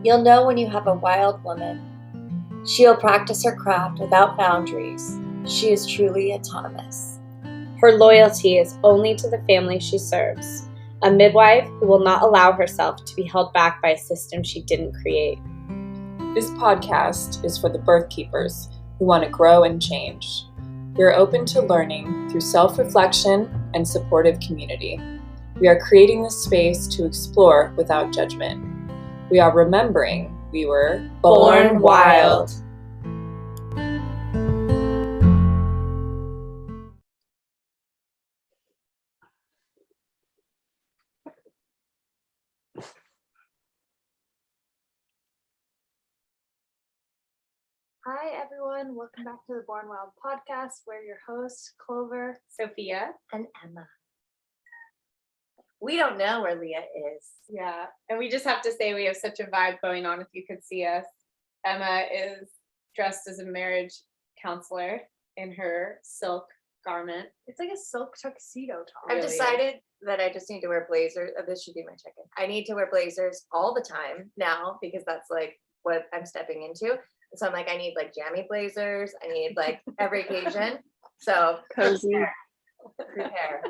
You'll know when you have a wild woman. She'll practice her craft without boundaries. She is truly autonomous. Her loyalty is only to the family she serves, a midwife who will not allow herself to be held back by a system she didn't create. This podcast is for the birth keepers who want to grow and change. We are open to learning through self-reflection and supportive community. We are creating this space to explore without judgment. We are remembering we were Born wild. Hi everyone, welcome back to the Born Wild podcast. We're your hosts, Clover, Sophia, And Emma. We don't know where Leah is. yeah, and we just have to say we have such a vibe going on. If you could see us, Emma is dressed as a marriage counselor in her silk garment. It's like a silk tuxedo top. I've Really decided that I just need to wear blazers. This should be my check-in. I need to wear blazers all the time now because that's like what I'm stepping into. So I'm like, I need like jammy blazers. I need like every occasion. So Cozy. prepare.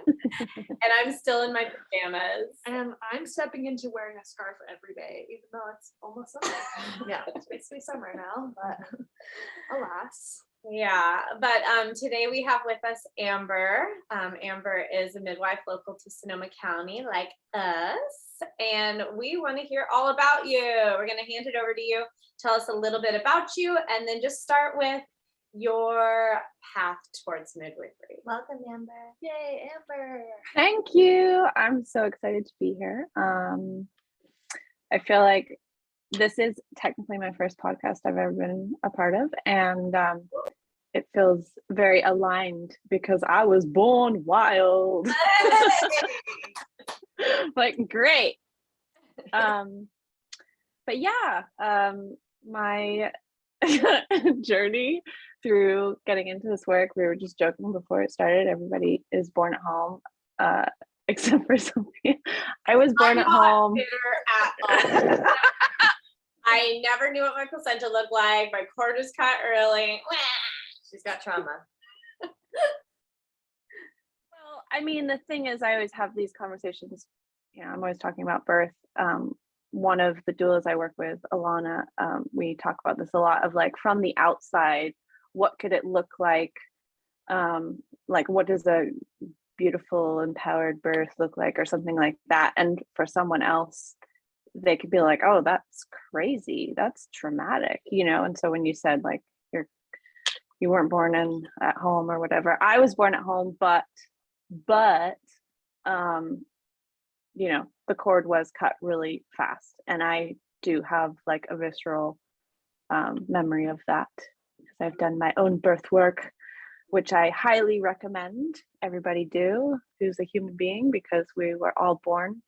And I'm still in my pajamas. And I'm stepping into wearing a scarf every day, even though it's almost summer. Yeah. It's basically summer now, but alas. Yeah, but today we have with us Amber. Amber is a midwife local to Sonoma County, like us, and we want to hear all about you. We're going to hand it over to you. Tell us a little bit about you, and then just start with your path towards midwifery. Welcome, Amber. Yay, Amber. Thank you. I'm so excited to be here. I feel like this is technically my first podcast I've ever been a part of, and it feels very aligned because I was born wild. Like, great. But yeah, my journey through getting into this work, we were just joking before it started, everybody is born at home, except for Sophia. I was born at home. Bitter at all. I never knew what my placenta looked like. My cord was cut early. She's got trauma. Well, I mean, the thing is, I always have these conversations. I'm always talking about birth. One of the doulas I work with, Alana, we talk about this a lot of like from the outside, what could it look like? What does a beautiful, empowered birth look like, or something like that? And for someone else, they could be like, oh, that's crazy, that's traumatic, And so when you said like you weren't born at home or whatever, I was born at home, but the cord was cut really fast, and I do have like a visceral memory of that because I've done my own birth work, which I highly recommend everybody do who's a human being, because we were all born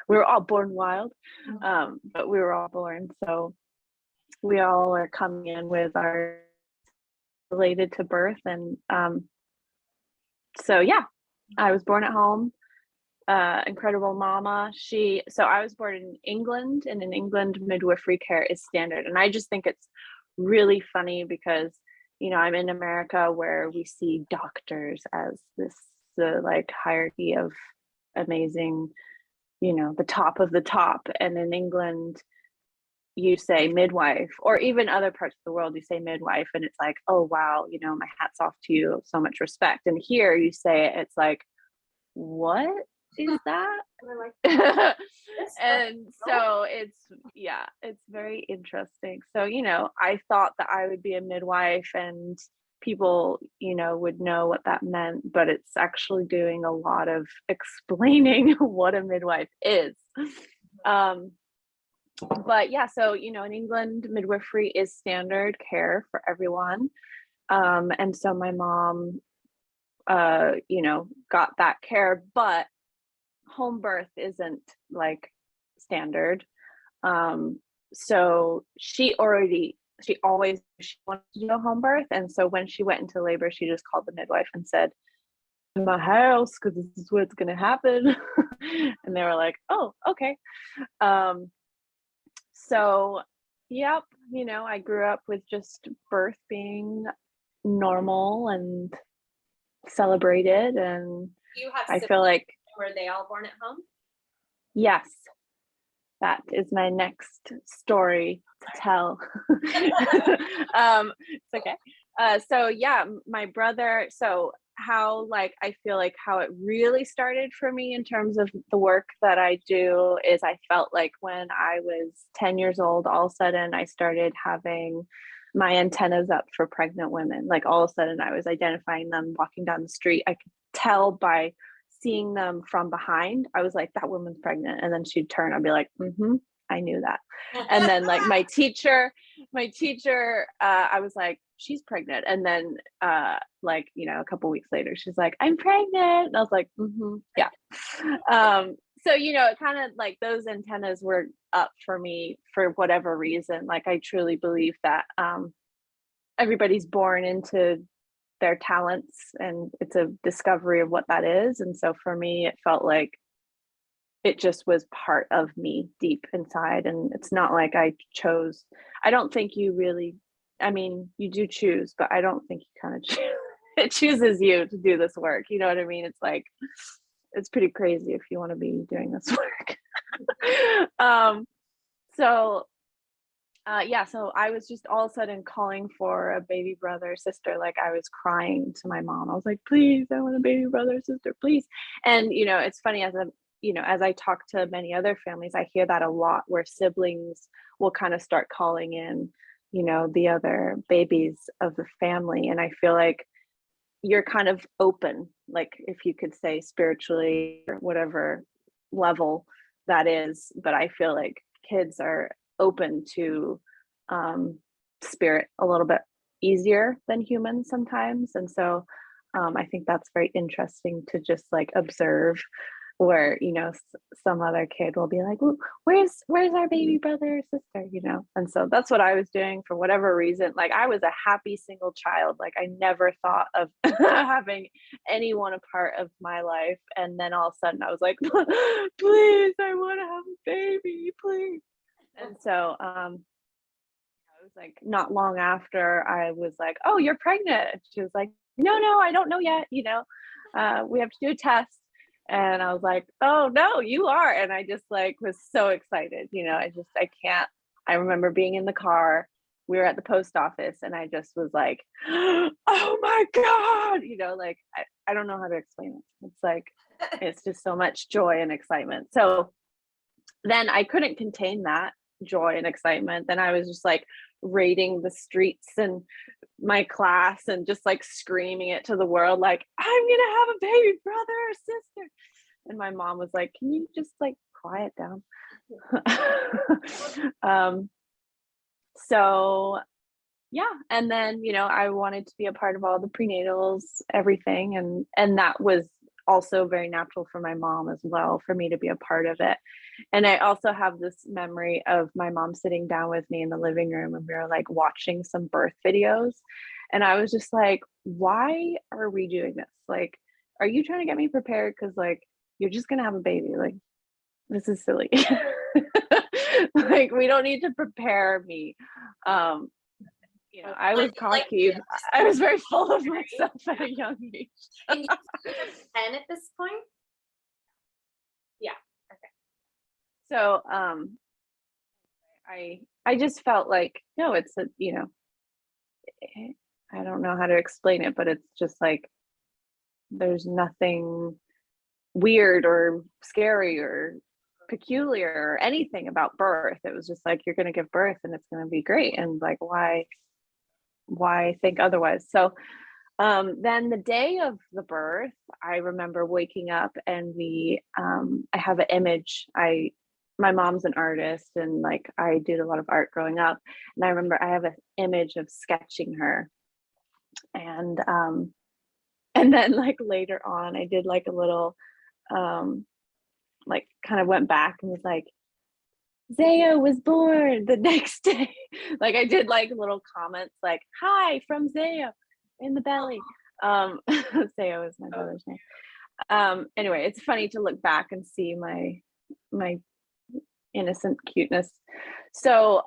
wild, but we were all born, so we all are coming in with our related to birth. And so yeah, I was born at home. Incredible mama. So I was born in England, and in England midwifery care is standard, and I just think it's really funny because I'm in America where we see doctors as the like hierarchy of amazing, the top of the top, and in England you say midwife, or even other parts of the world you say midwife, and it's like, oh wow, my hat's off to you, so much respect. And here you say it, it's like, what is that? And so it's very interesting. So I thought that I would be a midwife and people would know what that meant, but it's actually doing a lot of explaining what a midwife is. But yeah, so in England midwifery is standard care for everyone, and so my mom got that care, but home birth isn't like standard. So she always wanted to do a home birth, and so when she went into labor, she just called the midwife and said, in my house, because this is what's gonna happen. And they were like, oh, okay. So, yep, I grew up with just birth being normal and celebrated, and You have I siblings, like were they all born at home? yes, that is my next story to tell. It's okay. So yeah, my brother. So how I feel like how it really started for me in terms of the work that I do is I felt like when I was 10 years old, all of a sudden I started having my antennas up for pregnant women. Like all of a sudden I was identifying them walking down the street. I could tell by seeing them from behind. I was like, that woman's pregnant. And then she'd turn, I'd be like, I knew that. And then my teacher, I was like, she's pregnant. And then a couple weeks later, she's like, I'm pregnant. And I was like, yeah. So, it kind of like those antennas were up for me for whatever reason. Like I truly believe that everybody's born into their talents, and it's a discovery of what that is. And so for me, it felt like it just was part of me deep inside. And it's not like I chose. I don't think you really, you do choose, but I don't think you kind of choose. It chooses you to do this work. You know what I mean? It's like, it's pretty crazy if you want to be doing this work. So I was just all of a sudden calling for a baby brother, sister. Like I was crying to my mom. I was like, please, I want a baby brother, sister, please. And, it's funny as I talk to many other families, I hear that a lot where siblings will kind of start calling in, the other babies of the family. And I feel like you're kind of open, like if you could say spiritually or whatever level that is. But I feel like kids are open to spirit a little bit easier than humans sometimes. And so I think that's very interesting to just like observe where some other kid will be like, where's our baby brother or sister, and so that's what I was doing for whatever reason. Like I was a happy single child. Like I never thought of having anyone a part of my life, and then all of a sudden I was like, please, I want to have a baby, please. And so it was like not long after I was like, oh, you're pregnant. She was like, no, I don't know yet, we have to do a test. And I was like, oh no, you are. And I just like was so excited, I can't. I remember being in the car, we were at the post office, and I just was like, oh my God, like I don't know how to explain it. It's like it's just so much joy and excitement. So then I couldn't contain that joy and excitement. Then I was just like raiding the streets and my class and just like screaming it to the world, like, I'm gonna have a baby brother or sister. And my mom was like, can you just like quiet down? So yeah. And then, I wanted to be a part of all the prenatals, everything. And that was also very natural for my mom as well, for me to be a part of it. And I also have this memory of my mom sitting down with me in the living room, and we were like watching some birth videos. And I was just like, why are we doing this? Like, are you trying to get me prepared? Because like, you're just going to have a baby. Like, this is silly. Like, we don't need to prepare me. I was cocky. I was very full of myself at a young age. And you were 10 at this point? Yeah. Okay. So I just felt like, no, it's I don't know how to explain it, but it's just like there's nothing weird or scary or peculiar or anything about birth. It was just like, you're going to give birth and it's going to be great. And like, why think otherwise? So then the day of the birth, I remember waking up and I have an image. My mom's an artist, and like I did a lot of art growing up. And I remember I have an image of sketching her. And then like later on, I did like a little, like kind of went back and was like, Zaya was born the next day. Like I did like little comments like, hi from Zaya in the belly. Zaya was my brother's name. Anyway, it's funny to look back and see my innocent cuteness. So,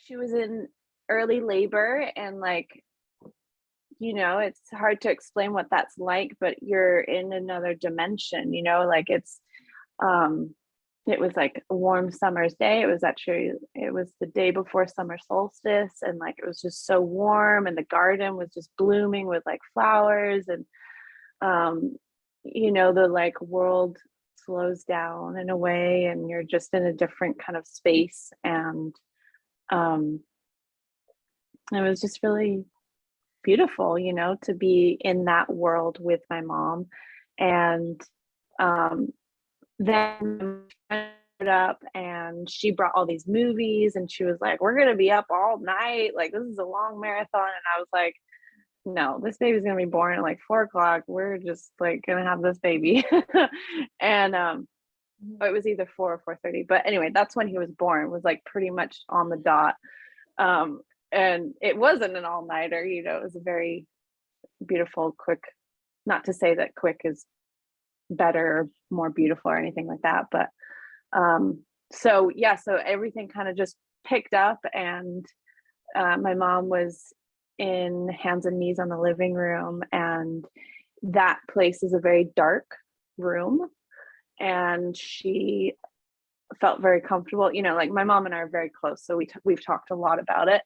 she was in early labor, and like, it's hard to explain what that's like, but you're in another dimension, like it was like a warm summer's day. It was the day before summer solstice, and like, it was just so warm, and the garden was just blooming with like flowers, and the like world slows down in a way, and you're just in a different kind of space. And it was just really beautiful, to be in that world with my mom. And then I showed up, and she brought all these movies, and she was like, we're gonna be up all night, like this is a long marathon. And I was like, no, this baby's gonna be born at like 4 o'clock. We're just like gonna have this baby. And it was either 4 or 4:30, but anyway, that's when he was born. It was like pretty much on the dot. And it wasn't an all-nighter, it was a very beautiful, quick, not to say that quick is better or more beautiful or anything like that, but so everything kind of just picked up. And my mom was in hands and knees on the living room, and that place is a very dark room, and she felt very comfortable. Like, my mom and I are very close, so we've talked a lot about it.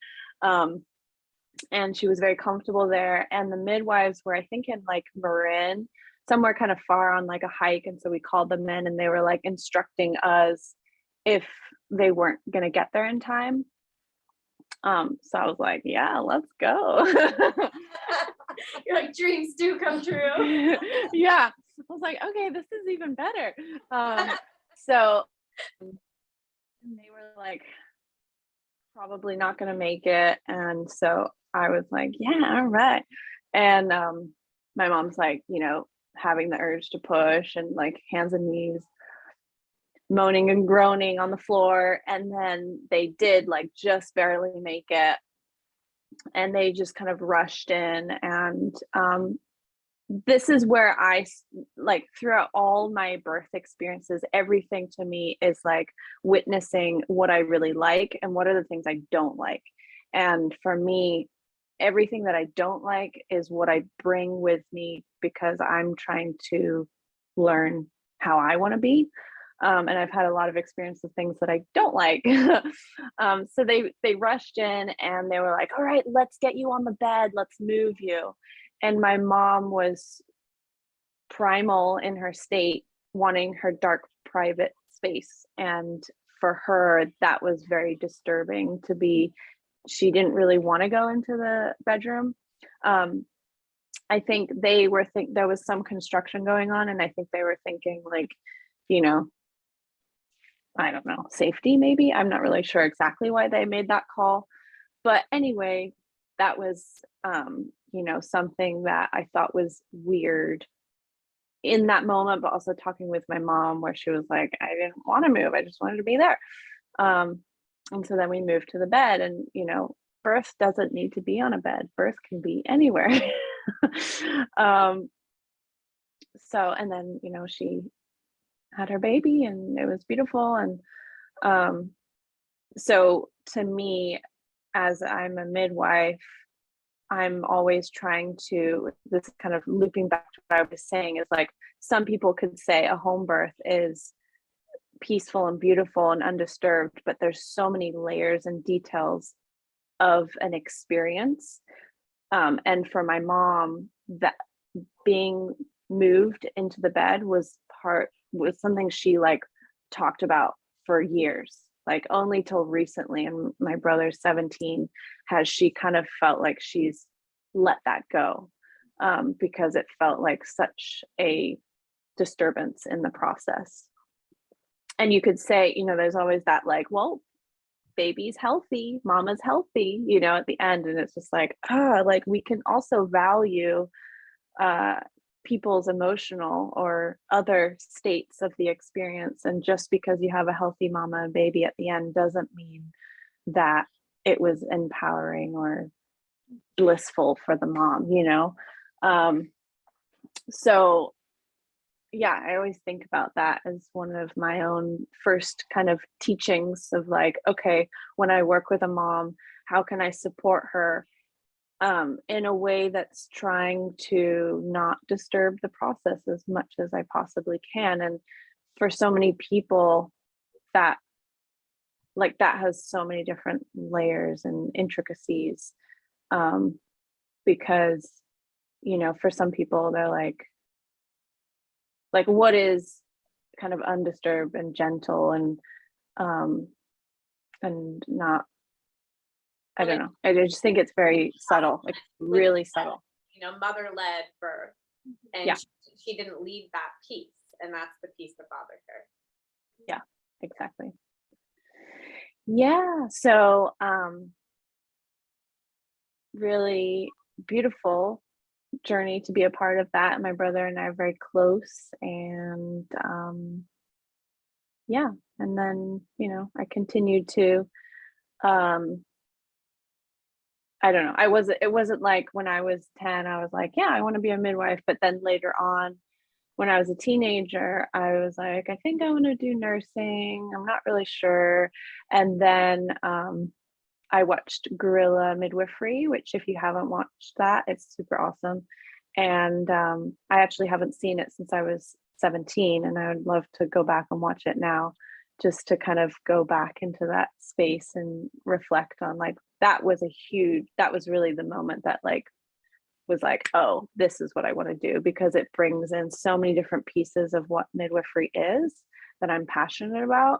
And she was very comfortable there, and the midwives were, I think, in like Marin, somewhere kind of far on like a hike. And so we called them in, and they were like instructing us if they weren't going to get there in time. So I was like, yeah, let's go. You're like, dreams do come true. Yeah, I was like, okay, this is even better. So they were like, probably not going to make it. And so I was like, yeah, all right. And my mom's like, having the urge to push, and like hands and knees, moaning and groaning on the floor. And then they did like just barely make it, and they just kind of rushed in. And this is where I, like, throughout all my birth experiences, everything to me is like witnessing what I really like and what are the things I don't like. And for me, everything that I don't like is what I bring with me, because I'm trying to learn how I want to be. And I've had a lot of experience with things that I don't like. So they rushed in, and they were like, all right, let's get you on the bed. Let's move you. And my mom was primal in her state, wanting her dark, private space. And for her, that was very disturbing to be. She didn't really want to go into the bedroom. I think there was some construction going on, and I think they were thinking like, I don't know, safety maybe. I'm not really sure exactly why they made that call. But anyway, that was, something that I thought was weird in that moment, but also talking with my mom, where she was like, I didn't want to move. I just wanted to be there. And so then we moved to the bed, and, birth doesn't need to be on a bed. Birth can be anywhere. And then, she had her baby, and it was beautiful. And so to me, as I'm a midwife, I'm always trying to, this kind of looping back to what I was saying, is like, some people could say a home birth is peaceful and beautiful and undisturbed, but there's so many layers and details of an experience. And for my mom, that being moved into the bed was something she like talked about for years. Like, only till recently, and my brother's 17, has she kind of felt like she's let that go, because it felt like such a disturbance in the process. And you could say, there's always that like, well, baby's healthy, mama's healthy, at the end. And it's just like, like, we can also value people's emotional or other states of the experience. And just because you have a healthy mama and baby at the end doesn't mean that it was empowering or blissful for the mom, So yeah, I always think about that as one of my own first kind of teachings of like, okay, when I work with a mom, how can I support her in a way that's trying to not disturb the process as much as I possibly can. And for so many people, that like that has so many different layers and intricacies. Because, you know, for some people, they're like what is kind of undisturbed and gentle and not, I don't know. I just think it's very subtle, like really subtle. You know, mother-led birth, and Yeah. she didn't leave that piece, and that's the piece that bothered her. Yeah, exactly. Yeah. So really beautiful journey to be a part of that. My brother and I are very close, and yeah, and then, you know, I continued to I don't know. It wasn't like when I was 10, I was like, yeah, I want to be a midwife. But then later on, when I was a teenager, I was like, I think I want to do nursing. I'm not really sure. And then I watched Gorilla Midwifery, which if you haven't watched that, it's super awesome. And I actually haven't seen it since I was 17, and I would love to go back and watch it now, just to kind of go back into that space and reflect on like that was really the moment that like was like, oh, this is what I want to do, because it brings in so many different pieces of what midwifery is that I'm passionate about.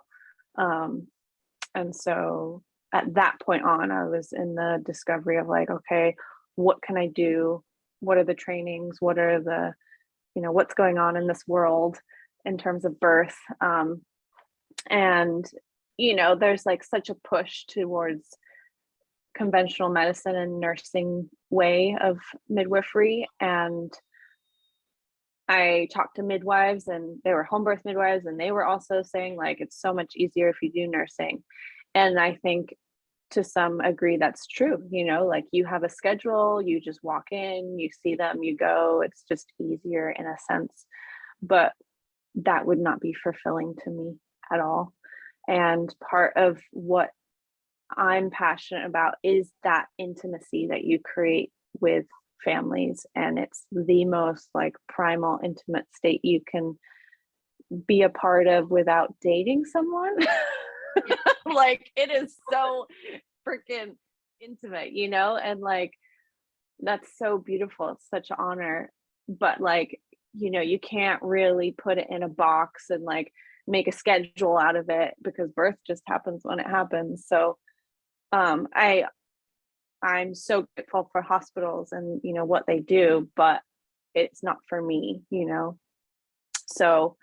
And so at that point on, I was in the discovery of like, okay, what can I do? What are the trainings? What are the, you know, what's going on in this world in terms of birth? And, you know, there's like such a push towards conventional medicine and nursing way of midwifery. And I talked to midwives, and they were home birth midwives, and they were also saying like it's so much easier if you do nursing. And I think to some agree that's true. You know, like you have a schedule, you just walk in, you see them, you go, it's just easier in a sense. But that would not be fulfilling to me at all. And part of what I'm passionate about is that intimacy that you create with families. And it's the most like primal, intimate state you can be a part of without dating someone. Like it is so freaking intimate, you know? And like that's so beautiful. It's such an honor. But like, you know, you can't really put it in a box and like make a schedule out of it, because birth just happens when it happens. So I'm so grateful for hospitals and, you know, what they do, but it's not for me, you know. So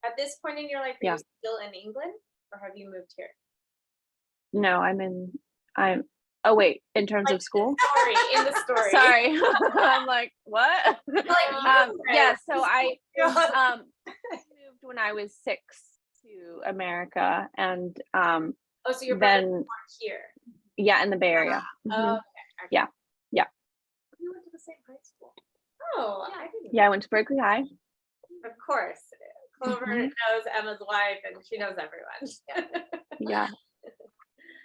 At this point in your life, are you still in England, or have you moved here? No, oh wait, in terms of school? In the story. Sorry. I'm like, what? Yeah, so I moved when I was 6 to America, and oh, so your brother was born here? Yeah, in the Bay Area. Oh, okay. Yeah. You went to the same high school. Oh, I didn't. Yeah, I went to Berkeley High. Of course. Clover knows Emma's wife, and she knows everyone. Yeah.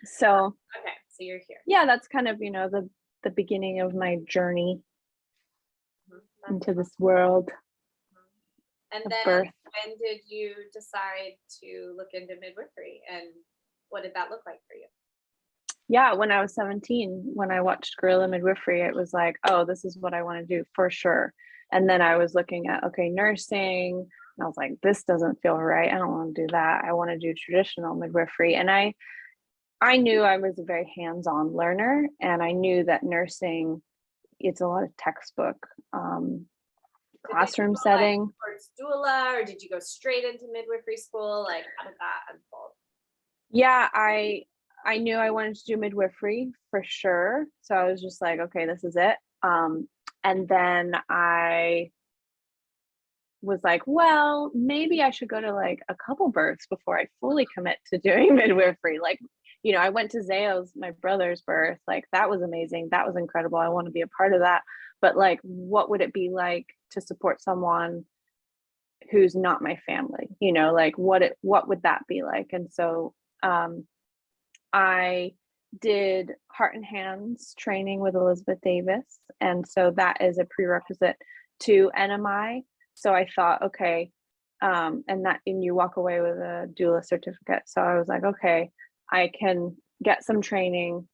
So okay, so you're here. Yeah, that's kind of, you know, the beginning of my journey into this world. And of then birth. when did you decide to look into midwifery, and what did that look like for you? Yeah, when I was 17, when I watched Gorilla Midwifery, it was like, oh, this is what I want to do for sure. And then I was looking at, okay, nursing, and I was like, this doesn't feel right. I don't want to do that. I want to do traditional midwifery. And I knew I was a very hands-on learner, and I knew that nursing, it's a lot of textbook, classroom setting. Like doula, or did you go straight into midwifery school? Like, how did that unfold? Yeah, I knew I wanted to do midwifery for sure. So I was just like, okay, this is it. And then I was like, well, maybe I should go to like a couple births before I fully commit to doing midwifery. Like, you know, I went to Zao's, my brother's birth, like that was amazing, that was incredible, I want to be a part of that. But like, what would it be like to support someone who's not my family, you know, like what would that be like? And so I did Heart and Hands training with Elizabeth Davis, and so that is a prerequisite to NMI. So I thought, okay, and you walk away with a doula certificate. So I was like, okay, I can get some training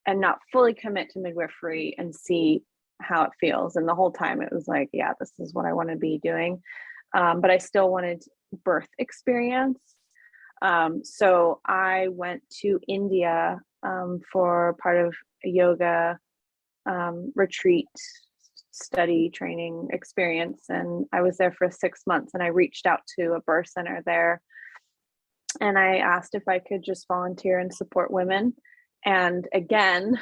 and not fully commit to midwifery and see how it feels. And the whole time it was like, yeah, this is what I want to be doing. But I still wanted birth experience. So I went to India for part of a yoga retreat study training experience. And I was there for 6 months, and I reached out to a birth center there. And I asked if I could just volunteer and support women. And again,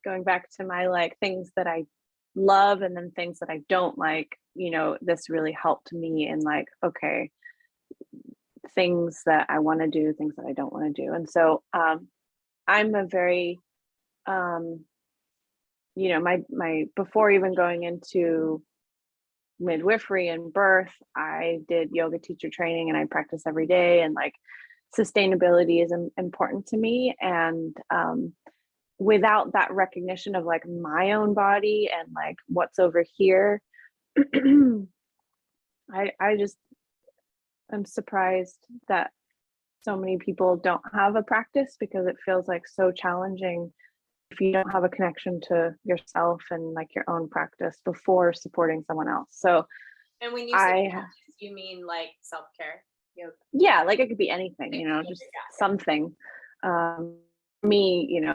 going back to my like things that I love and then things that I don't like, you know, this really helped me in like, okay, things that I want to do, things that I don't want to do. And so I'm a very you know, my before even going into midwifery and birth, I did yoga teacher training and I practice every day, and like sustainability is important to me. And without that recognition of like my own body and like what's over here, I just am surprised that so many people don't have a practice, because it feels like so challenging if you don't have a connection to yourself and like your own practice before supporting someone else. So And when you say practice, you mean like self-care yoga? Yeah, like it could be anything, you know, just something. Me, you know,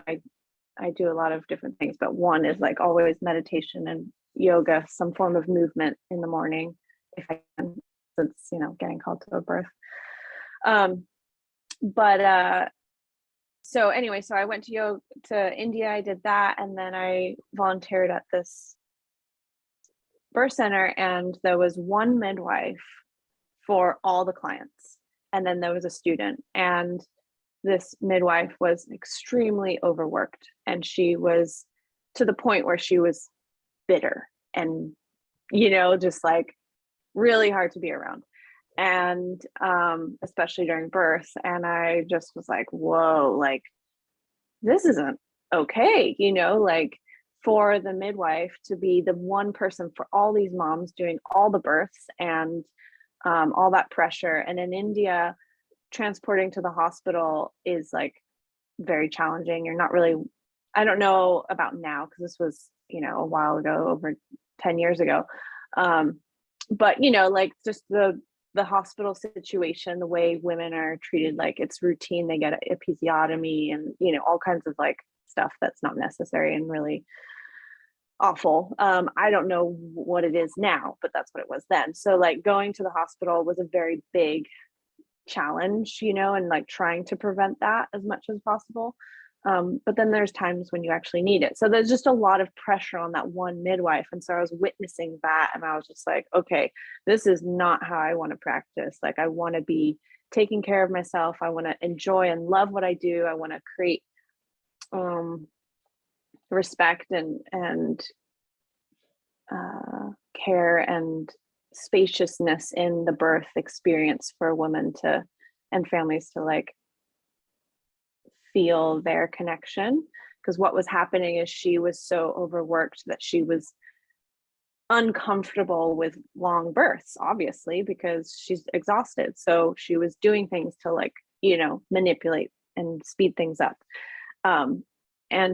I do a lot of different things, but one is like always meditation and yoga, some form of movement in the morning if I can, since, you know, getting called to a birth. So anyway, so I went to India, I did that, and then I volunteered at this birth center, and there was one midwife for all the clients, and then there was a student, and this midwife was extremely overworked, and she was to the point where she was bitter and, you know, just like really hard to be around. And especially during birth. And I just was like, whoa, like this isn't okay, you know, like for the midwife to be the one person for all these moms doing all the births and all that pressure. And in India, transporting to the hospital is like very challenging. You're not really, I don't know about now, because this was, you know, a while ago, over 10 years ago. But, you know, like just the hospital situation, the way women are treated, like it's routine. They get an episiotomy and, you know, all kinds of like stuff that's not necessary and really awful. I don't know what it is now, but that's what it was then. So like going to the hospital was a very big challenge, you know, and like trying to prevent that as much as possible. But then there's times when you actually need it. So there's just a lot of pressure on that one midwife. And so I was witnessing that, and I was just like, okay, this is not how I want to practice. Like I want to be taking care of myself. I want to enjoy and love what I do. I want to create respect and care and spaciousness in the birth experience for women to and families to like feel their connection. Because what was happening is she was so overworked that she was uncomfortable with long births, obviously, because she's exhausted. So she was doing things to like, you know, manipulate and speed things up. And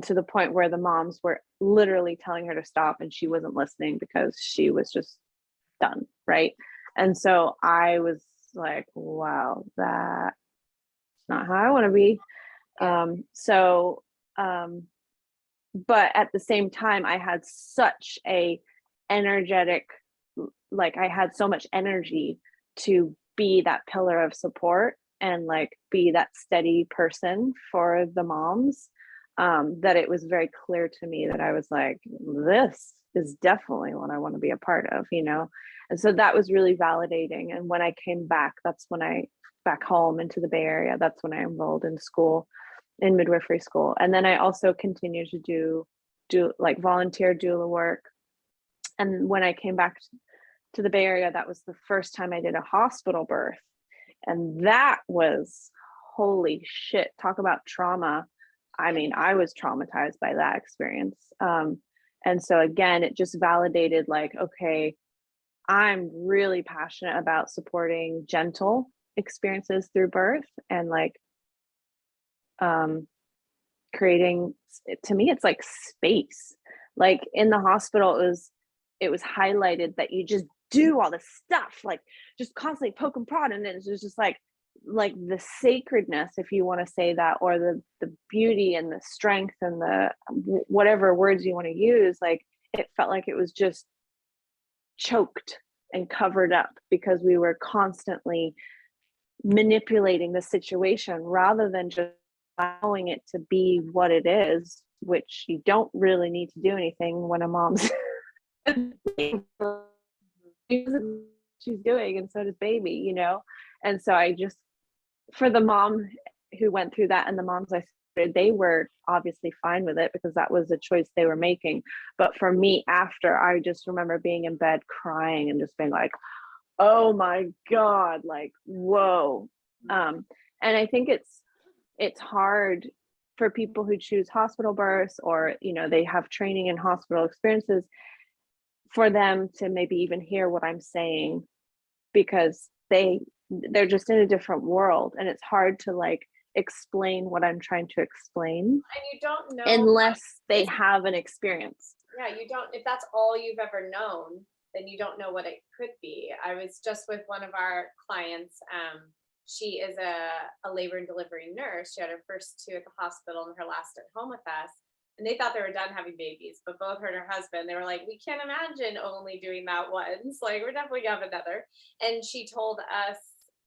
to the point where the moms were literally telling her to stop, and she wasn't listening because she was just done, right? And so I was like, wow, that's not how I want to be. But at the same time, I had such a energetic, like I had so much energy to be that pillar of support and like be that steady person for the moms, that it was very clear to me that I was like, this is definitely what I want to be a part of, you know? And so that was really validating. And when I came back, that's when I back home into the Bay Area, that's when I enrolled in school. in midwifery school. And then I also continued to do like volunteer doula work. And when I came back to the Bay Area, that was the first time I did a hospital birth. And that was, holy shit, talk about trauma. I mean, I was traumatized by that experience. And so again, it just validated like, okay, I'm really passionate about supporting gentle experiences through birth and like creating, to me, it's like space. Like in the hospital, it was highlighted that you just do all this stuff, like just constantly poke and prod, and it's just like the sacredness, if you want to say that, or the beauty and the strength and the whatever words you want to use, like it felt like it was just choked and covered up because we were constantly manipulating the situation rather than just allowing it to be what it is, which you don't really need to do anything when a mom's she's doing, and so does baby, you know. And so I just, for the mom who went through that and the moms I supported, they were obviously fine with it because that was a choice they were making. But for me, after, I just remember being in bed crying and just being like, oh my God, like, whoa. And I think it's hard for people who choose hospital births, or, you know, they have training in hospital experiences, for them to maybe even hear what I'm saying, because they're just in a different world, and it's hard to like explain what I'm trying to explain. And you don't know unless they have an experience. Yeah, you don't, if that's all you've ever known, then you don't know what it could be. I was just with one of our clients. She is a labor and delivery nurse. She had her first 2 at the hospital and her last at home with us. And they thought they were done having babies, but both her and her husband, they were like, we can't imagine only doing that once. Like, we're definitely gonna have another. And she told us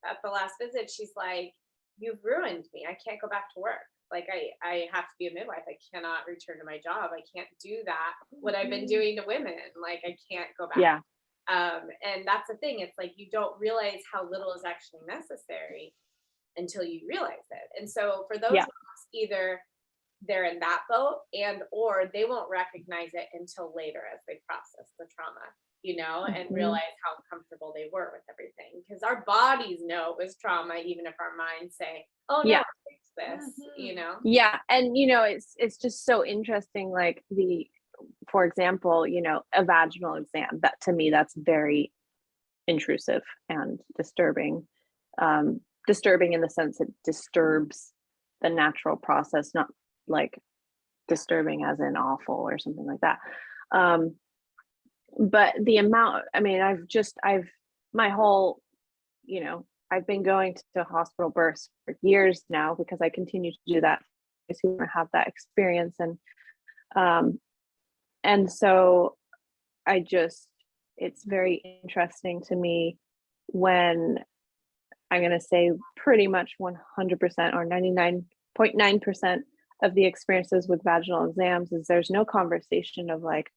at the last visit, she's like, you've ruined me. I can't go back to work. Like, I have to be a midwife. I cannot return to my job. I can't do that. What I've been doing to women, like, I can't go back. Yeah. And that's the thing. It's like, you don't realize how little is actually necessary until you realize it. And so for those moms, either they're in that boat, and or they won't recognize it until later as they process the trauma, you know, and realize how uncomfortable they were with everything. Because our bodies know it was trauma, even if our minds say, oh no, fix this, you know. Yeah. And you know, it's just so interesting, like for example, you know, a vaginal exam, that to me, that's very intrusive and disturbing. Disturbing in the sense it disturbs the natural process, not like disturbing as in awful or something like that. But the amount, I mean, my whole, you know, I've been going to hospital births for years now because I continue to do that. I want to have that experience. And so it's very interesting to me when I'm going to say pretty much 100% or 99.9% of the experiences with vaginal exams is there's no conversation of like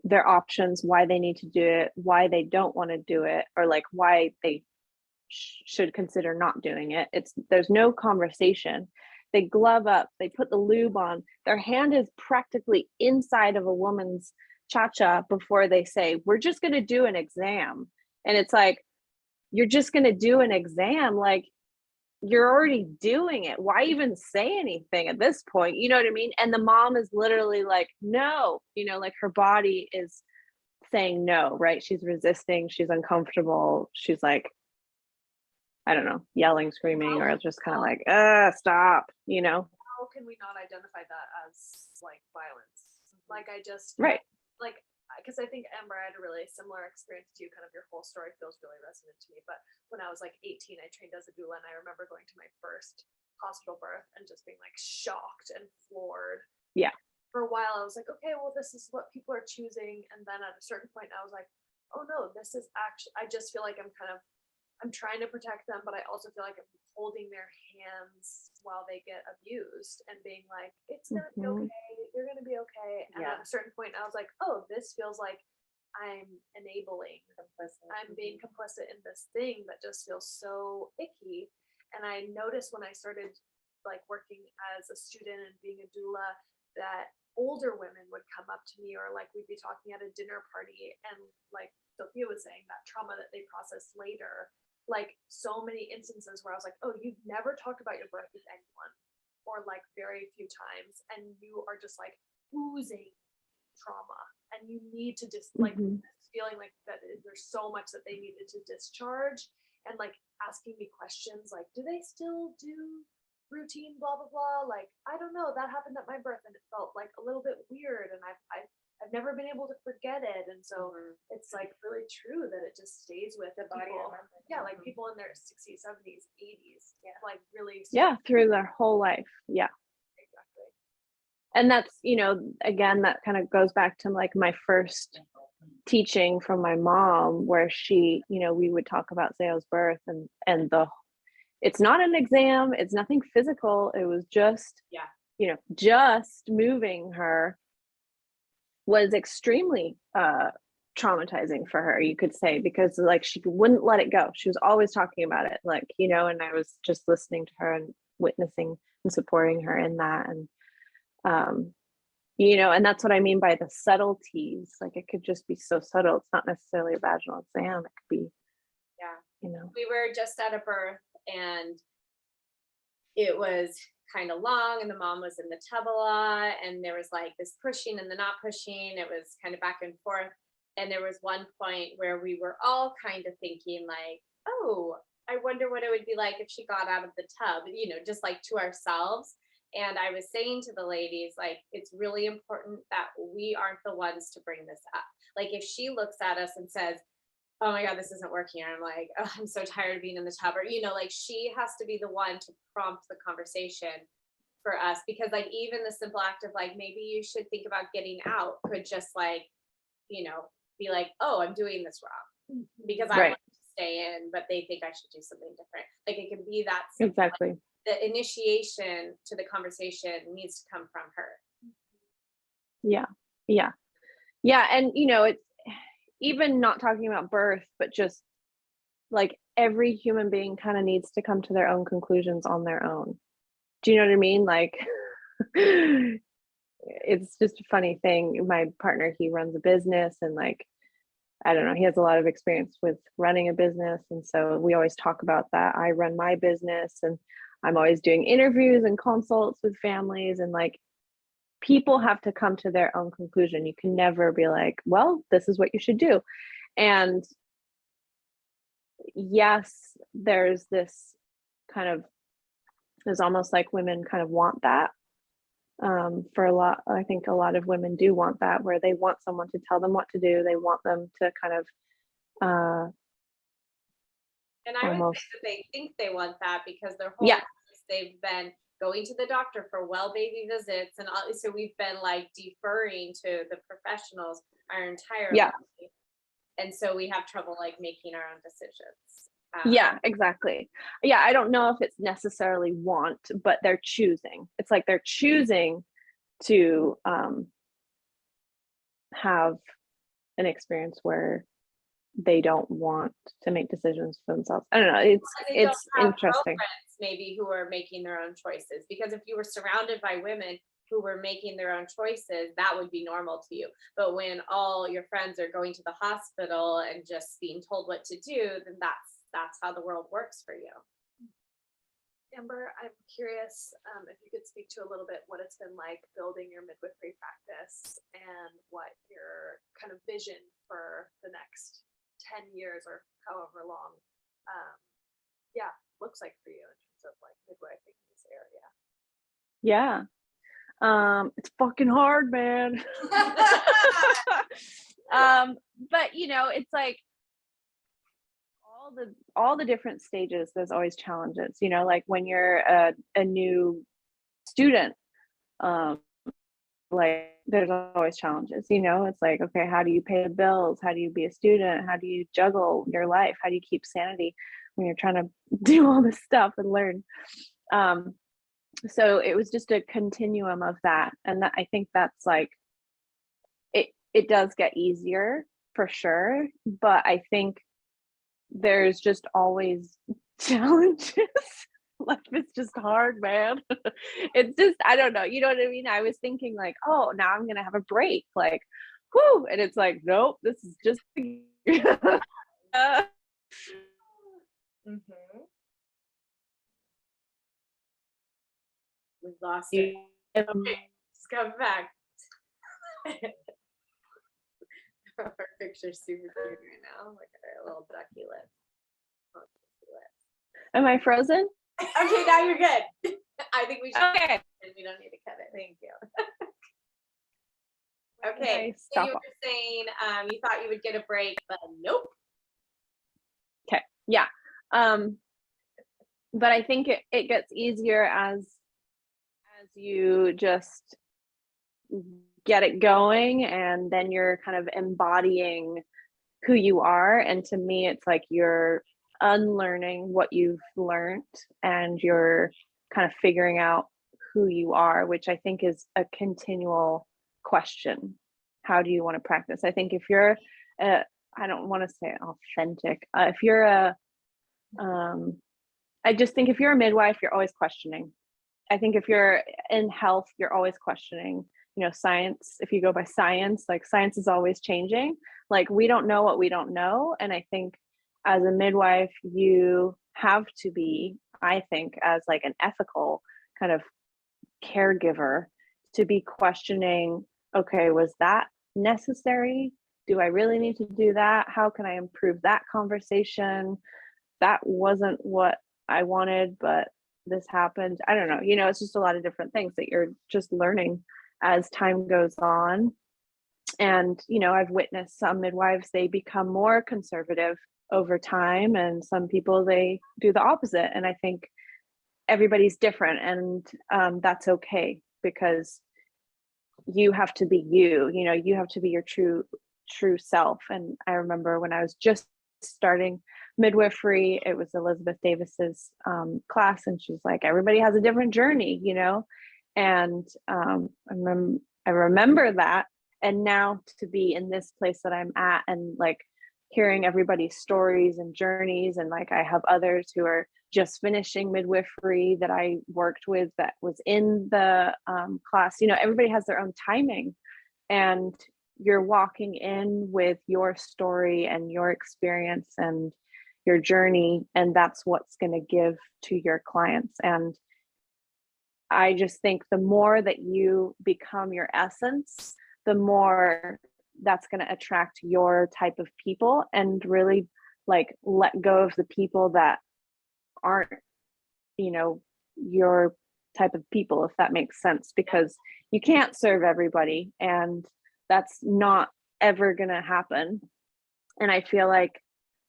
their options, why they need to do it, why they don't want to do it, or like why they should consider not doing it. There's no conversation. They glove up, they put the lube on, their hand is practically inside of a woman's cha-cha before they say, we're just going to do an exam. And it's like, you're just going to do an exam, like you're already doing it. Why even say anything at this point? You know what I mean? And the mom is literally like, no, you know, like her body is saying no, right? She's resisting, she's uncomfortable. She's like, I don't know, yelling, screaming, or just kind of like, stop, you know? How can we not identify that as like violence? Like like, because I think Amber, I had a really similar experience to you. Kind of your whole story feels really resonant to me. But when I was like 18, I trained as a doula, and I remember going to my first hospital birth and just being like shocked and floored. Yeah. For a while, I was like, okay, well, this is what people are choosing. And then at a certain point, I was like, oh no, this is actually, I just feel like I'm trying to protect them, but I also feel like I'm holding their hands while they get abused and being like, it's gonna be okay, you're gonna be okay. And at a certain point, I was like, oh, this feels like I'm enabling, I'm being complicit in this thing that just feels so icky. And I noticed when I started like working as a student and being a doula, that older women would come up to me, or like we'd be talking at a dinner party, and like Sophia was saying, that trauma that they process later, like so many instances where I was like, oh, you've never talked about your birth with anyone, or like very few times, and you are just like oozing trauma, and you need to just like feeling like that there's so much that they needed to discharge, and like asking me questions like, do they still do routine, blah blah blah, like I don't know, that happened at my birth and it felt like a little bit weird, and I've never been able to forget it. And so it's like really true that it just stays with the body. Yeah, like people in their 60s, 70s, 80s, like really through their whole life. Yeah, exactly. And that's, again, that kind of goes back to like my first teaching from my mom, where she, we would talk about Zayo's birth, and it's not an exam, it's nothing physical, it was just just moving her was extremely traumatizing for her, you could say, because like she wouldn't let it go. She was always talking about it, like, and I was just listening to her and witnessing and supporting her in that. And and that's what I mean by the subtleties. Like it could just be so subtle. It's not necessarily a vaginal exam. It could be, we were just at a birth, and it was kind of long, and the mom was in the tub a lot, and there was like this pushing and the not pushing. It was kind of back and forth. And there was one point where we were all kind of thinking like, oh, I wonder what it would be like if she got out of the tub, just like to ourselves. And I was saying to the ladies, like, it's really important that we aren't the ones to bring this up. Like if she looks at us and says, oh my God, this isn't working, I'm like, oh, I'm so tired of being in the tub, or, like she has to be the one to prompt the conversation for us, because like even the simple act of like, maybe you should think about getting out could just like, be like, oh, I'm doing this wrong because I want to stay in, but they think I should do something different. Like it can be that simple. Exactly. Like, the initiation to the conversation needs to come from her. Yeah. And it's even not talking about birth, but just like every human being kind of needs to come to their own conclusions on their own. Do you know what I mean? Like it's just a funny thing. My partner, he runs a business, and like, I don't know, he has a lot of experience with running a business. And so we always talk about that. I run my business, and I'm always doing interviews and consults with families, and like people have to come to their own conclusion. You can never be like, well, this is what you should do. And yes, there's this kind of, it's almost like women kind of want that. For a lot, I think a lot of women do want that, where they want someone to tell them what to do. They want them to kind of and I would say that they think they want that because their whole lives they've been going to the doctor for well baby visits, and so we've been like deferring to the professionals our entire life, and so we have trouble like making our own decisions. Exactly. I don't know if it's necessarily want, but they're choosing. It's like they're choosing to have an experience where they don't want to make decisions for themselves. I don't know. It's interesting. Maybe who are making their own choices, because if you were surrounded by women who were making their own choices, that would be normal to you. But when all your friends are going to the hospital and just being told what to do, then that's how the world works for you. Amber, I'm curious if you could speak to a little bit what it's been like building your midwifery practice, and what your kind of vision for the next 10 years or however long looks like for you in terms of like midwifing in this area. It's fucking hard, man. But it's like all the different stages, there's always challenges, like when you're a new student, like there's always challenges, it's like, okay, how do you pay the bills? How do you be a student? How do you juggle your life? How do you keep sanity when you're trying to do all this stuff and learn? So it was just a continuum of that. And that, I think that's like, it does get easier for sure. But I think there's just always challenges. life is just hard, man. It's just, I don't know. You know what I mean? I was thinking like, oh, now I'm going to have a break. Like, whoo. And it's like, nope, this is just. We've lost it. Okay, just come back. Her picture's super cute right now. Look at her little ducky lips. Am I frozen? Okay, now you're good. I think we should. Okay. We don't need to cut it. Thank you. Okay, Okay, so stop you were off. saying you thought you would get a break, but nope. Okay. Yeah. But I think it gets easier as you just get it going, and then you're kind of embodying who you are. And to me, it's like you're unlearning what you've learned, and you're kind of figuring out who you are, which I think is a continual question. How do you want to practice? I think if you're I don't want to say authentic, if you're I just think if you're a midwife, you're always questioning. I think if you're in health, you're always questioning. You know, science, if you go by science, like science is always changing. Like we don't know what we don't know. And I think as a midwife, you have to be, I think, as like an ethical kind of caregiver, to be questioning, okay, was that necessary? Do I really need to do that? How can I improve that conversation? That wasn't what I wanted, but this happened. I don't know. You know, it's just a lot of different things that you're just learning as time goes on. And, you know, I've witnessed some midwives, they become more conservative over time, and some people, they do the opposite. And I think everybody's different, and that's okay, because you have to be you know, you have to be your true self. And I remember when I was just starting midwifery, it was Elizabeth Davis's class, and she's like, everybody has a different journey, you know. And I remember that. And now to be in this place that I'm at, and like hearing everybody's stories and journeys, and like I have others who are just finishing midwifery that I worked with that was in the class. You know, everybody has their own timing, and you're walking in with your story and your experience and your journey, and that's what's going to give to your clients. And I just think the more that you become your essence, the more that's going to attract your type of people, and really like let go of the people that aren't, you know, your type of people, if that makes sense, because you can't serve everybody, and that's not ever going to happen. And I feel like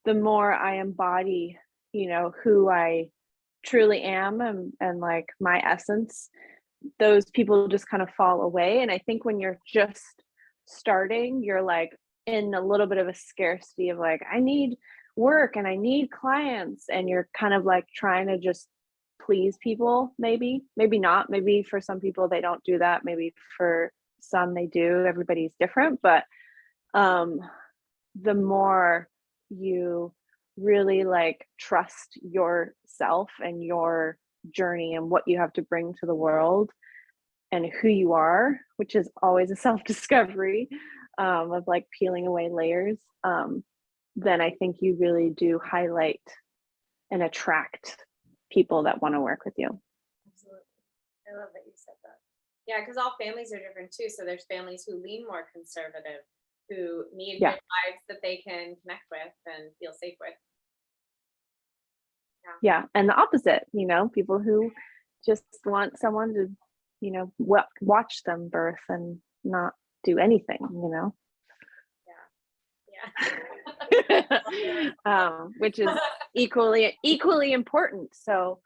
the more I embody, you know, who I truly am, and like my essence, those people just kind of fall away. And I think when you're just starting, you're like in a little bit of a scarcity of like, I need work and I need clients, and you're kind of like trying to just please people. Maybe not, maybe for some people they don't do that, maybe for some they do. Everybody's different. But the more you really like trust yourself and your journey and what you have to bring to the world and who you are, which is always a self-discovery of like peeling away layers, then I think you really do highlight and attract people that want to work with you. Absolutely. I love that you said that. Yeah, because all families are different too. So there's families who lean more conservative, who need midwives that they can connect with and feel safe with. Yeah, and the opposite, you know, people who just want someone to, you know, watch them birth and not do anything, you know. Which is equally important. So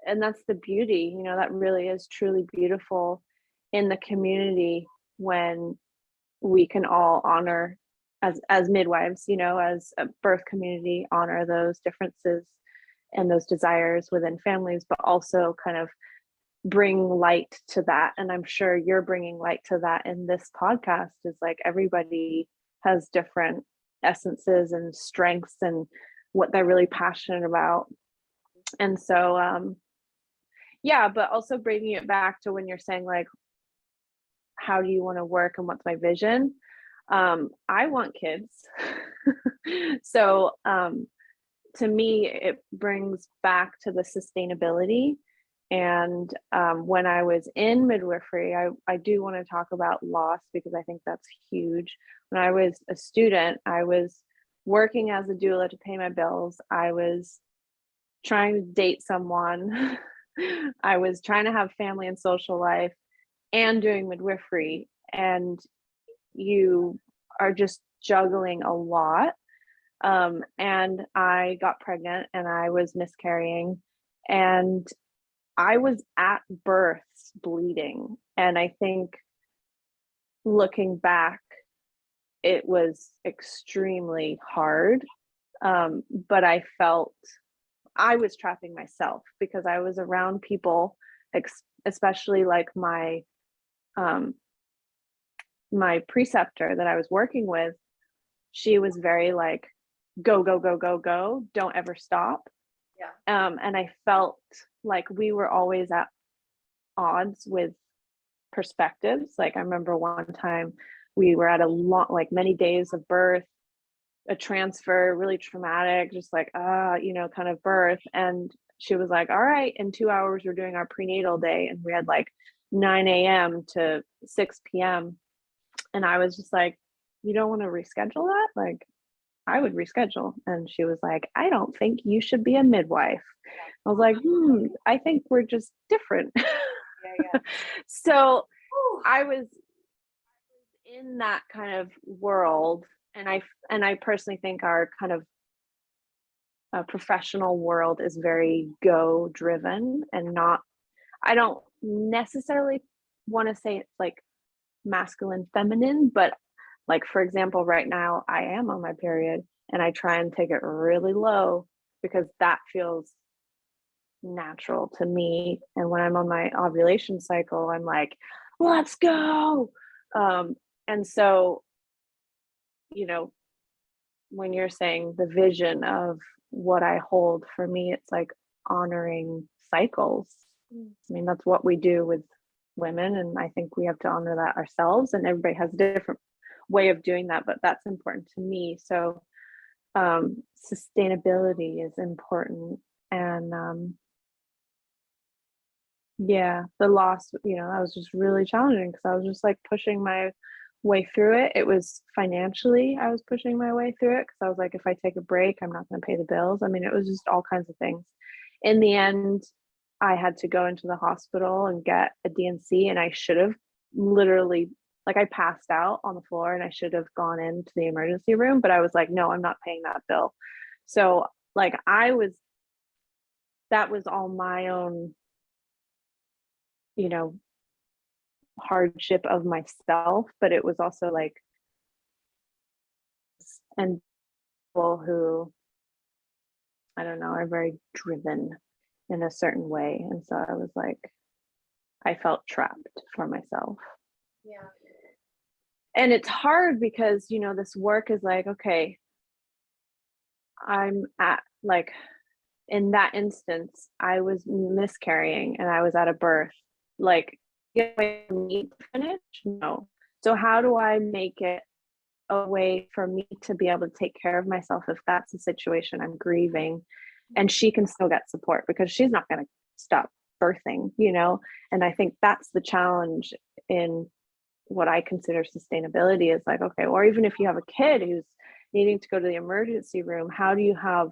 and that's the beauty, you know, that really is truly beautiful in the community, when we can all honor as midwives, you know, as a birth community, honor those differences and those desires within families, but also kind of bring light to that. And I'm sure you're bringing light to that in this podcast, is like everybody has different essences and strengths and what they're really passionate about. And so, yeah, but also bringing it back to when you're saying like, how do you want to work and what's my vision? I want kids. So, to me, it brings back to the sustainability. And when I was in midwifery, I do want to talk about loss because I think that's huge. When I was a student, I was working as a doula to pay my bills. I was trying to date someone. I was trying to have family and social life and doing midwifery. And you are just juggling a lot. And I got pregnant and I was miscarrying. And I was at birth bleeding. And I think looking back, it was extremely hard. But I felt I was trapping myself because I was around people, especially like my my preceptor that I was working with. She was very like, go, go, go, go, go, don't ever stop. Yeah. And I felt like we were always at odds with perspectives. Like I remember one time we were at a long, like many days of birth, a transfer, really traumatic, just like, kind of birth. And she was like, all right, in 2 hours, we're doing our prenatal day. And we had like 9 a.m. to 6 p.m. And I was just like, you don't want to reschedule that? Like, I would reschedule. And she was like, I don't think you should be a midwife. I was like, I think we're just different. Yeah. So I was in that kind of world. And I personally think our kind of professional world is very go driven and not, I don't necessarily want to say it's like masculine, feminine, but like, for example, right now I am on my period and I try and take it really low because that feels natural to me. And when I'm on my ovulation cycle, I'm like, let's go. And so, when you're saying the vision of what I hold, for me, it's like honoring cycles. I mean, that's what we do with women. And I think we have to honor that ourselves. And everybody has a different way of doing that, but that's important to me. So sustainability is important. And the loss, that was just really challenging because I was just like pushing my way through it. It was financially, I was pushing my way through it because I was like, if I take a break, I'm not going to pay the bills. I mean, it was just all kinds of things. In the end, I had to go into the hospital and get a DNC, and I should have literally, like, I passed out on the floor and I should have gone into the emergency room, but I was like, no, I'm not paying that bill. So like that was all my own, hardship of myself, but it was also like, and people who, I don't know, are very driven in a certain way. And so I was like, I felt trapped for myself. Yeah. And it's hard because, this work is like, okay, I'm at like, in that instance, I was miscarrying and I was at a birth. Like, get away from me to finish? No. So how do I make it a way for me to be able to take care of myself if that's the situation I'm grieving, and she can still get support because she's not going to stop birthing, And I think that's the challenge in what I consider sustainability is like, okay, or even if you have a kid who's needing to go to the emergency room, how do you have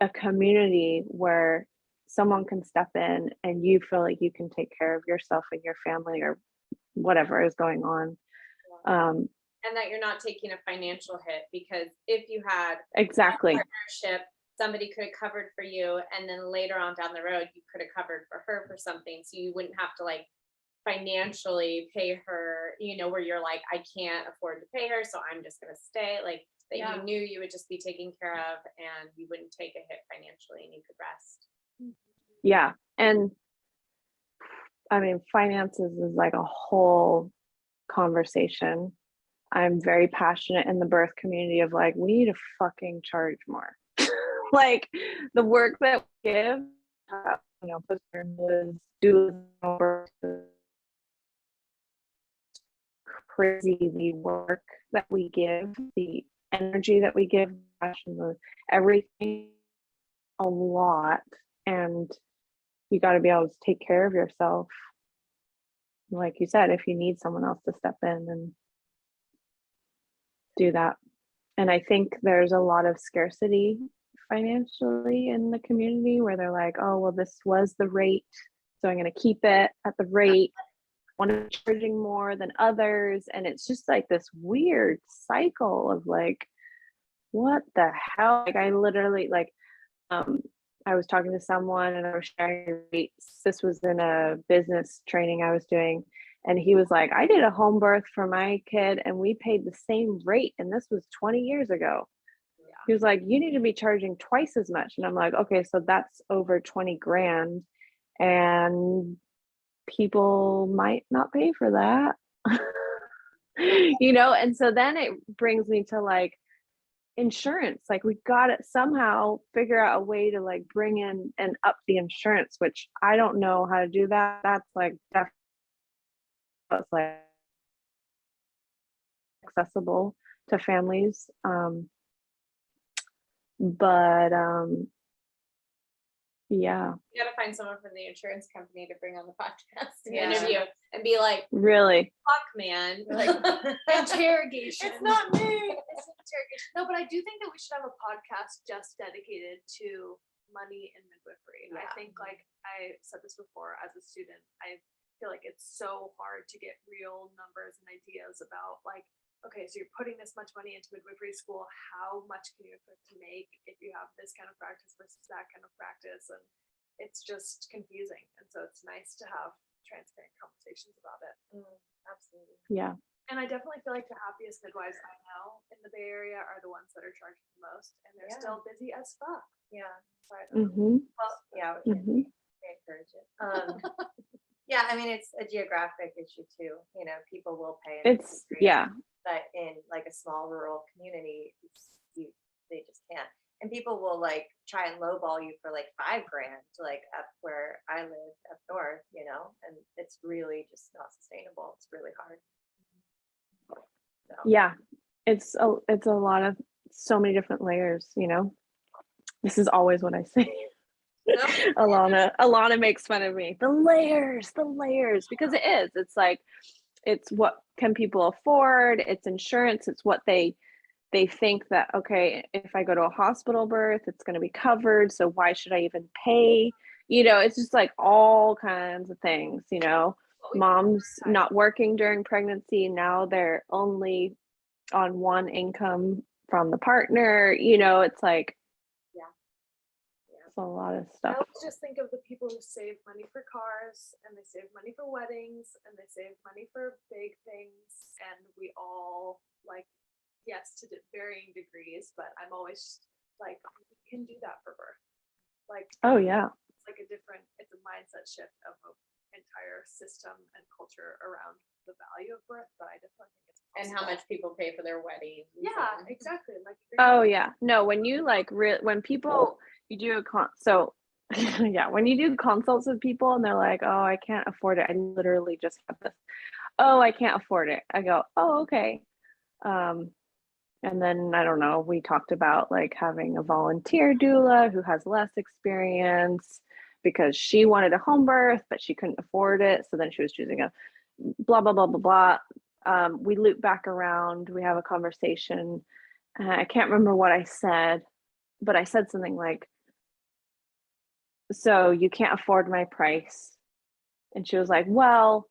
a community where someone can step in and you feel like you can take care of yourself and your family or whatever is going on. And that you're not taking a financial hit, because if you had exactly a partnership, somebody could have covered for you, and then later on down the road you could have covered for her for something, so you wouldn't have to like financially pay her, where you're like, I can't afford to pay her, so I'm just going to stay, like that. You knew you would just be taken care of and you wouldn't take a hit financially and you could rest. Yeah. And I mean, finances is like a whole conversation. I'm very passionate in the birth community of like, we need to fucking charge more. Like the work that we give, postpartum was doing crazy the work that we give, the energy that we give, everything, a lot. And you got to be able to take care of yourself. Like you said, if you need someone else to step in and do that. And I think there's a lot of scarcity financially in the community where they're like, oh, well, this was the rate, so I'm going to keep it at the rate. One is charging more than others. And it's just like this weird cycle of like, what the hell? Like I literally I was talking to someone and I was sharing rates. This was in a business training I was doing. And he was like, I did a home birth for my kid and we paid the same rate. And this was 20 years ago. Yeah. He was like, you need to be charging twice as much. And I'm like, okay, so that's over 20 grand. And people might not pay for that. And so then it brings me to like insurance. Like we got to somehow figure out a way to like bring in and up the insurance, which I don't know how to do that. That's like definitely like accessible to families. But yeah. You gotta find someone from the insurance company to bring on the podcast to interview and be like, really? Fuck, man. Like, interrogation. It's not me. It's an interrogation. No, but I do think that we should have a podcast just dedicated to money and midwifery. Yeah. I think, like I said this before, as a student, I feel like it's so hard to get real numbers and ideas about like, okay, so you're putting this much money into midwifery school. How much can you expect to make if you have this kind of practice versus that kind of practice? And it's just confusing. And so it's nice to have transparent conversations about it. Absolutely. Yeah. And I definitely feel like the happiest midwives I know in the Bay Area are the ones that are charging the most, and they're still busy as fuck. Yeah. Mm-hmm. Well, yeah, mm-hmm. I encourage it. Yeah, I mean, it's a geographic issue too. People will pay. It's but in like a small rural community, they just can't. And people will like try and lowball you for like $5,000, like up where I live up north, and it's really just not sustainable. It's really hard. So. Yeah, it's a lot of so many different layers. This is always what I say. Alana makes fun of me. The layers, because it is. It's like, it's what can people afford? It's insurance. It's what they think that, okay, if I go to a hospital birth, it's going to be covered. So why should I even pay? It's just like all kinds of things, moms not working during pregnancy. Now they're only on one income from the partner, it's like, a lot of stuff. I always just think of the people who save money for cars, and they save money for weddings, and they save money for big things, and we all like, yes, to varying degrees, but I'm always like, we can do that for birth. Like, oh yeah, it's like it's a mindset shift of an entire system and culture around the value of birth, but I definitely think it's possible. And how much people pay for their weddings. Yeah, exactly. Like, oh yeah, no, when you like when people you do when you do consults with people and they're like, oh, I can't afford it. I literally just have this. Oh, I can't afford it. I go, oh, okay. And then I don't know, we talked about like having a volunteer doula who has less experience because she wanted a home birth, but she couldn't afford it. So then she was choosing a blah, blah, blah, blah, blah. We loop back around, we have a conversation. I can't remember what I said, but I said something like, so you can't afford my price. And she was like, well,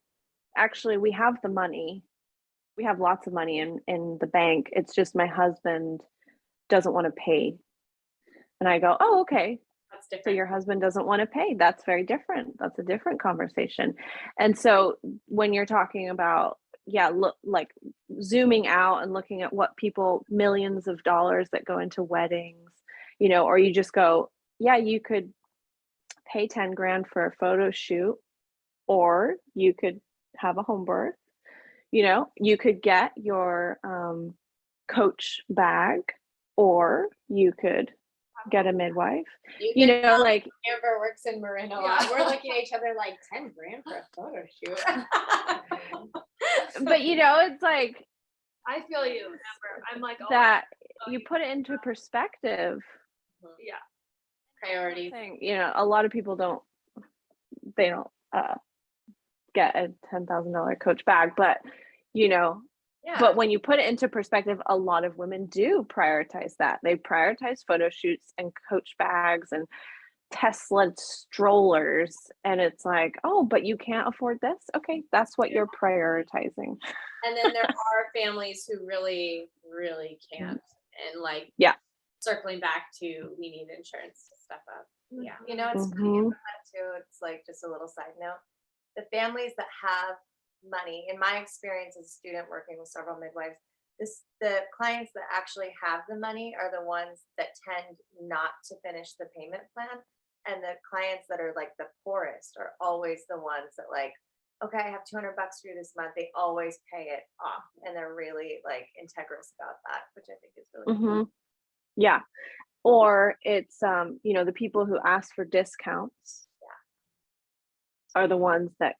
actually, we have the money. We have lots of money in the bank. It's just my husband doesn't want to pay. And I go, oh, okay. That's different. So your husband doesn't want to pay. That's very different. That's a different conversation. And so when you're talking about, look, like zooming out and looking at what people, millions of dollars that go into weddings, or you just go, you could pay 10 grand for a photo shoot, or you could have a home birth. You could get your coach bag, or you could get a midwife. You You can know, tell like Amber works in Marin a lot. We're looking at each other like 10 grand for a photo shoot. but you know, it's like I feel you, Amber. I'm like, oh, that you put it into perspective. yeah. Priorities. You know, a lot of people don't get a $10,000 Coach bag, but you know, Yeah. but when you put it into perspective, a lot of women do prioritize that. They prioritize photo shoots and Coach bags and Tesla strollers, and it's like, oh, but you can't afford this. Okay, that's what you're prioritizing. And then there are families who really, really can't. And like, Yeah. circling back to we need insurance to step up. Yeah. You know, it's funny about that too. It's like just a little side note. The families that have money, in my experience as a student working with several midwives, the clients that actually have the money are the ones that tend not to finish the payment plan. And the clients that are like the poorest are always the ones that like, okay, I have $200 for you this month. They always pay it off. And they're really like integrous about that, which I think is really cool. Yeah. Or it's, you know, the people who ask for discounts are the ones that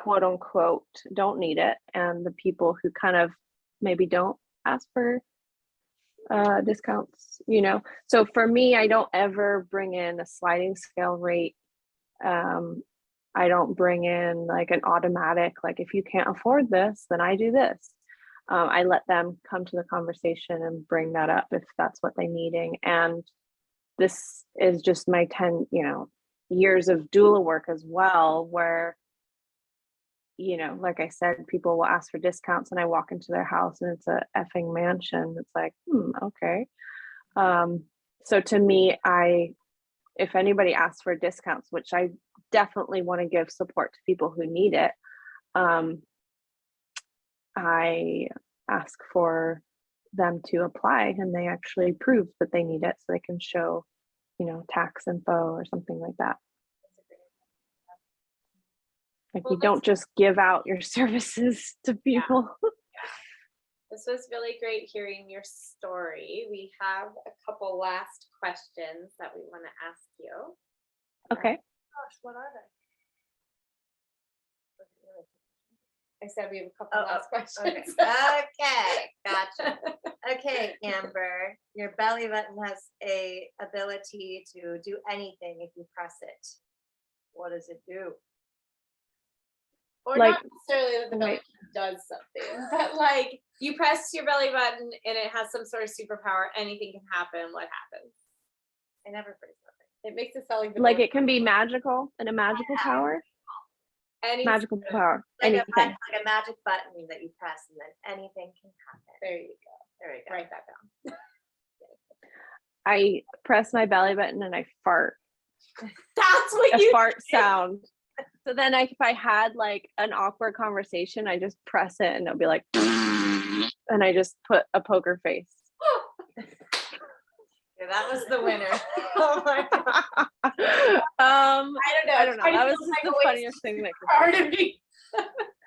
quote unquote don't need it. And the people who kind of maybe don't ask for discounts, you know. So for me, I don't ever bring in a sliding scale rate. I don't bring in like an automatic, like if you can't afford this, then I do this. I let them come to the conversation and bring that up if that's what they're needing. And this is just my 10, you know, years of doula work as well, where, you know, like I said, people will ask for discounts and I walk into their house and it's a effing mansion. It's like, okay. So to me, if anybody asks for discounts, which I definitely want to give support to people who need it, I ask for them to apply and they actually prove that they need it so they can show, you know, tax info or something like that. Like you don't just give out your services to people. This was really great hearing your story. We have a couple last questions that we want to ask you. Okay. Gosh, what are they? I said we have a couple last questions. Okay, gotcha. Okay, Amber, your belly button has a ability to do anything if you press it. What does it do? Or Like- not necessarily that the belly button does something, but like you press your belly button and it has some sort of superpower. Anything can happen. What happens? I never phrase that. It makes it sound like the Like it can be magical and a magical power. any Magical power. Like Anything. like a magic button that you press and then anything can happen. There you go. There we go. Write that down. I press my belly button and I fart. That's what A you fart sound. So then if I had like an awkward conversation, I just press it and it'll be like, and I just put a poker face. Yeah, that was the winner. Oh my god. I don't know. I don't know. That was just the funniest thing that could Hard to be.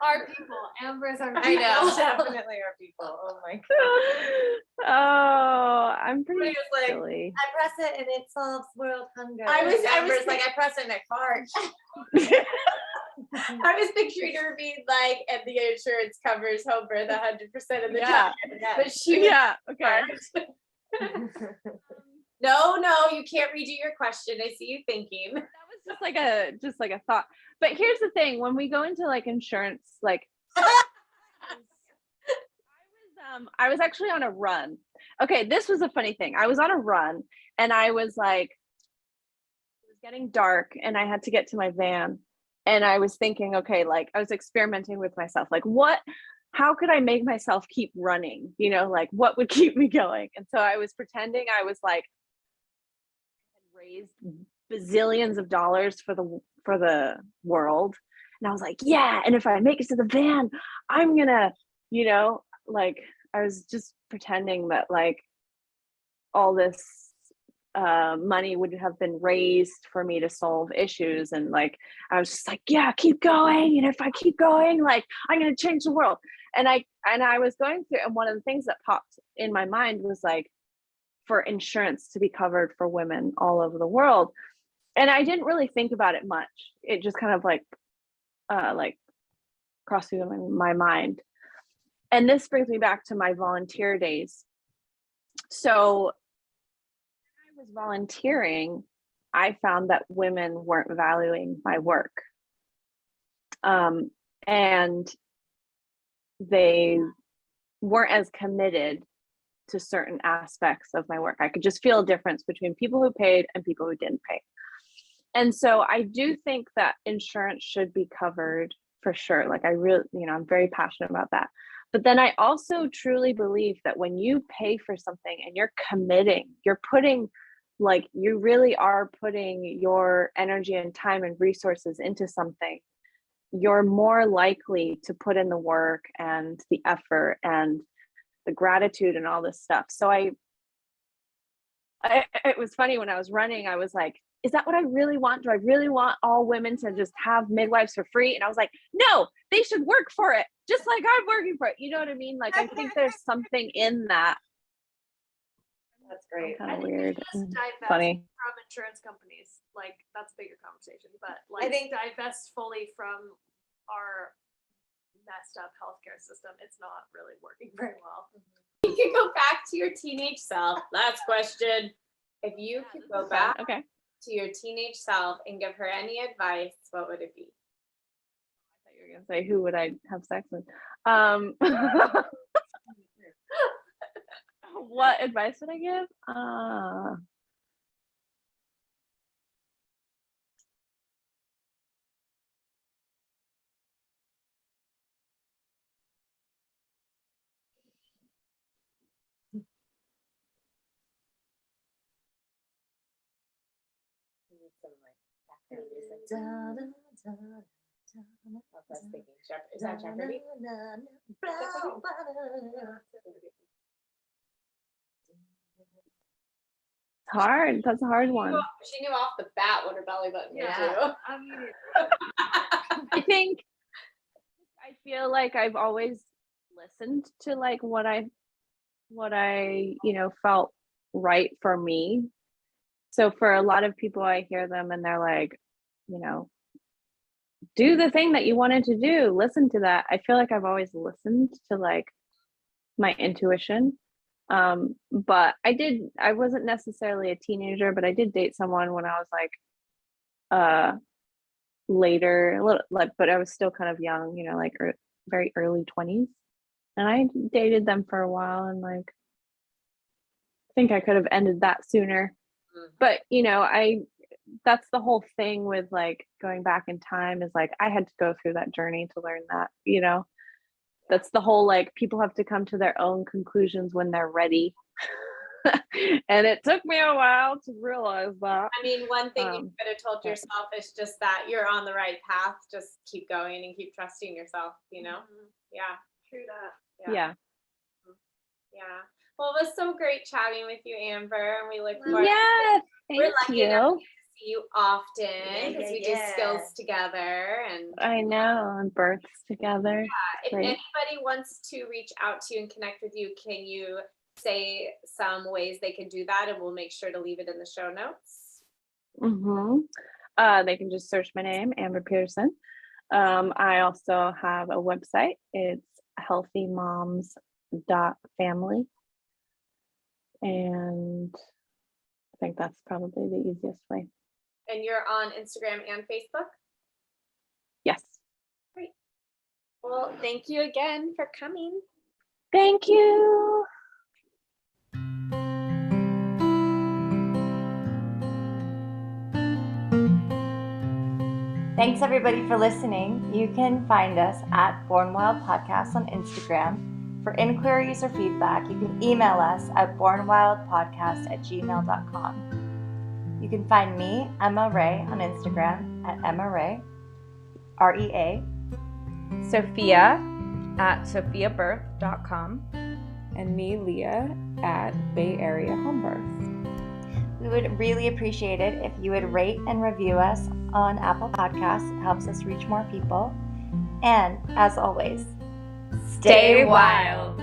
Our people. Amber's our people. I know, definitely our people. Oh my god. Oh, I'm pretty It's like, silly. I press it and it solves world hunger. I was Amber's like, I press it and I fart. I was picturing her being like, and the insurance covers home birth 100% of the time. But she was Yeah, okay. No, you can't redo your question. I see you thinking. That was just like a thought. But here's the thing, when we go into like insurance, like I was actually on a run. Okay, this was a funny thing. I was on a run and I was like, it was getting dark and I had to get to my van. And I was thinking, okay, like I was experimenting with myself, like how could I make myself keep running? You know, like what would keep me going? And so I was pretending I was like, raised bazillions of dollars for the world. And I was like, yeah. And if I make it to the van, I'm gonna, you know, like I was just pretending that like all this money would have been raised for me to solve issues. And like, I was just like, yeah, keep going. And if I keep going, like I'm going to change the world. And I was going through, and one of the things that popped in my mind was like, for insurance to be covered for women all over the world. And I didn't really think about it much. It just kind of like crossed through my mind. And this brings me back to my volunteer days. So when I was volunteering, I found that women weren't valuing my work. And they weren't as committed to certain aspects of my work. I could just feel a difference between people who paid and people who didn't pay. And so I do think that insurance should be covered for sure. Like I really, I'm very passionate about that. But then I also truly believe that when you pay for something and you're committing, you're putting, like, you really are putting your energy and time and resources into something, you're more likely to put in the work and the effort and the gratitude and all this stuff. So it was funny when I was running, I was like, is that what I really want? Do I really want all women to just have midwives for free? And I was like, no, they should work for it, just like I'm working for it. You know what I mean? Like, I think there's something in that. That's great. Kind I of think we weird should and just divest funny. from insurance companies. Like, that's a bigger conversation, but like, I think divest fully from our messed up healthcare system. It's not really working very well. You could go back to your teenage self. Last question. If you could go back Okay. to your teenage self and give her any advice, what would it be? I thought you were gonna say, who would I have sex with? What advice would I give? Is that Jeopardy? Hard. That's a hard one. She knew off the bat what her belly button would Yeah. do. I mean, I feel like I've always listened to like what I felt right for me. So for a lot of people, I hear them and they're like, do the thing that you wanted to do, listen to that. I feel like I've always listened to like my intuition. But I wasn't necessarily a teenager, but I did date someone when I was like later, a little, like, but I was still kind of young, like very early 20s. And I dated them for a while and like I think I could have ended that sooner. But that's the whole thing with like going back in time, is like I had to go through that journey to learn that, that's the whole, like, people have to come to their own conclusions when they're ready. And it took me a while to realize that. I mean, one thing you could have told yourself is just that you're on the right path. Just keep going and keep trusting yourself, Yeah. true that. Yeah. Yeah. Well, it was so great chatting with you, Amber, and we look forward. Yeah, We're thank lucky enough you. to see you often because we do Yeah. skills together. And I know, and births together. if Great. anybody wants to reach out to you and connect with you, can you say some ways they can do that? And we'll make sure to leave it in the show notes. They can just search my name, Amber Pearson. I also have a website. It's healthymoms.family. And I think that's probably the easiest way. And you're on Instagram and Facebook? Yes. Great. Well, thank you again for coming. Thank you. Thanks everybody for listening. You can find us at Born Wild Podcast on Instagram. For inquiries or feedback, you can email us at bornwildpodcast@gmail.com. You can find me, Emma Ray, on Instagram at Emma Ray, REA. Sophia at sophiabirth.com. And me, Leah, at Bay Area Home Birth. We would really appreciate it if you would rate and review us on Apple Podcasts. It helps us reach more people. And as always, stay wild.